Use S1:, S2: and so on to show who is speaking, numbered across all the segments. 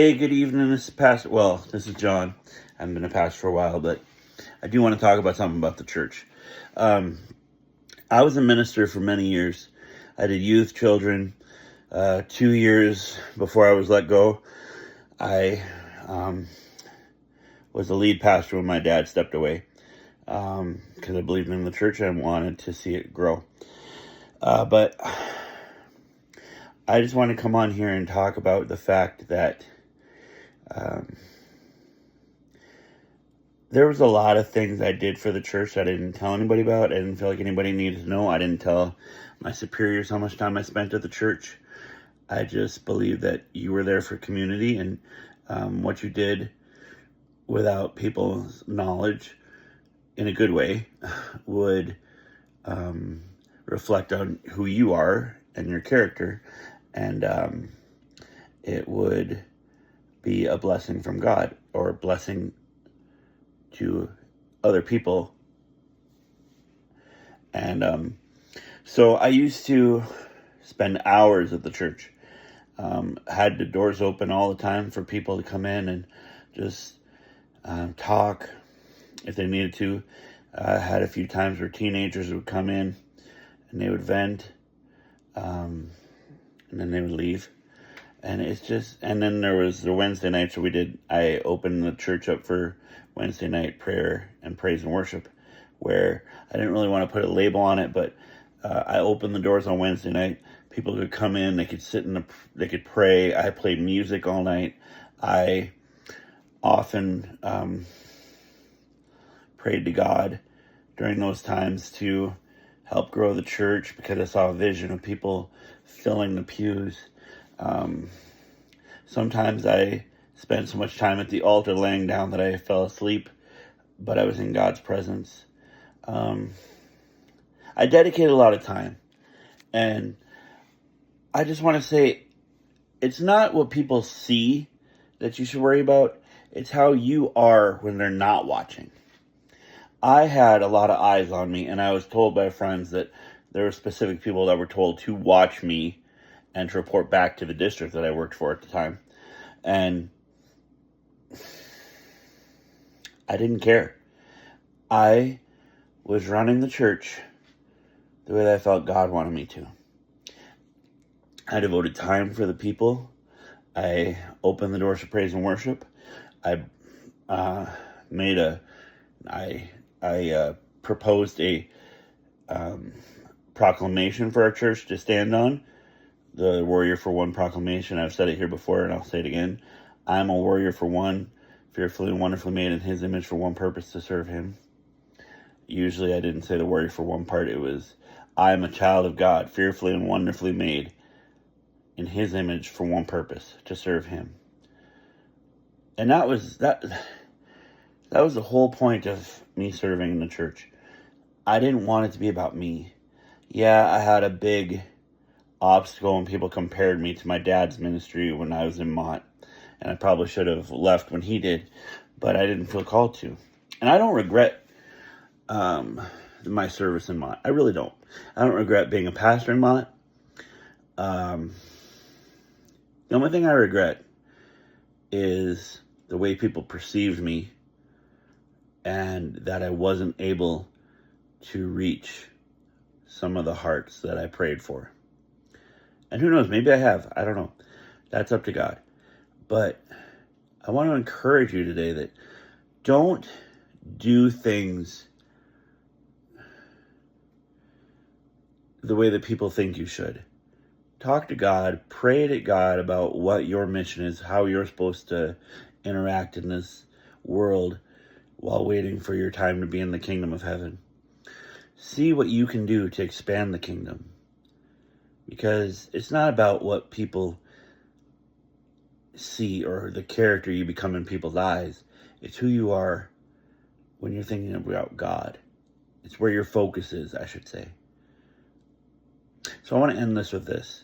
S1: Hey, good evening. This is John. I haven't been a pastor for a while, but I do want to talk about something about the church. Um, I was a minister for many years. I did youth, children. 2 years before I was let go, I was the lead pastor when my dad stepped away because I believed in the church and wanted to see it grow. But I just want to come on here and talk about the fact that there was a lot of things I did for the church that I didn't tell anybody about. I didn't feel like anybody needed to know. I didn't tell my superiors how much time I spent at the church. I just believed that you were there for community, and what you did without people's knowledge in a good way would reflect on who you are and your character, and it would be a blessing from God or a blessing to other people. And so I used to spend hours at the church. Had the doors open all the time for people to come in and just talk if they needed to. Had a few times where teenagers would come in and they would vent, and then they would leave. And then there was the Wednesday nights where I opened the church up for Wednesday night prayer and praise and worship, where I didn't really want to put a label on it, but I opened the doors on Wednesday night. People could come in, they could they could pray. I played music all night. I often prayed to God during those times to help grow the church because I saw a vision of people filling the pews. Sometimes I spent so much time at the altar laying down that I fell asleep, but I was in God's presence. I dedicated a lot of time, and I just want to say, it's not what people see that you should worry about. It's how you are when they're not watching. I had a lot of eyes on me, and I was told by friends that there were specific people that were told to watch me and to report back to the district that I worked for at the time. And I didn't care. I was running the church the way that I felt God wanted me to. I devoted time for the people. I opened the doors for praise and worship. I proposed a proclamation for our church to stand on. The Warrior for One proclamation. I've said it here before and I'll say it again. I'm a warrior for one, fearfully and wonderfully made in His image for one purpose, to serve Him. Usually I didn't say the warrior for one part. It was, I am a child of God, fearfully and wonderfully made in His image for one purpose, to serve Him. And that was the whole point of me serving in the church. I didn't want it to be about me. Yeah, I had a big obstacle when people compared me to my dad's ministry when I was in Mott, and I probably should have left when he did, but I didn't feel called to. And I don't regret my service in Mott. I really don't. I don't regret being a pastor in Mott. The only thing I regret is the way people perceived me, and that I wasn't able to reach some of the hearts that I prayed for. And who knows, maybe I have. I don't know. That's up to God. But I want to encourage you today that don't do things the way that people think you should. Talk to God, pray to God about what your mission is, how you're supposed to interact in this world while waiting for your time to be in the kingdom of heaven. See what you can do to expand the kingdom. Because it's not about what people see or the character you become in people's eyes. It's who you are when you're thinking about God. It's where your focus is, I should say. So I want to end this with this.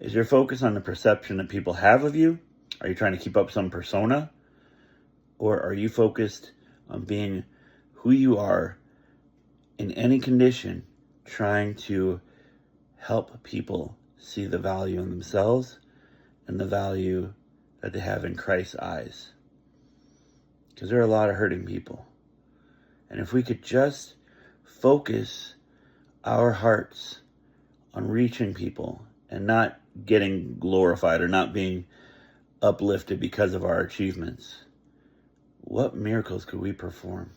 S1: Is your focus on the perception that people have of you? Are you trying to keep up some persona? Or are you focused on being who you are in any condition, trying to help people see the value in themselves and the value that they have in Christ's eyes. Because there are a lot of hurting people. And if we could just focus our hearts on reaching people and not getting glorified or not being uplifted because of our achievements, what miracles could we perform?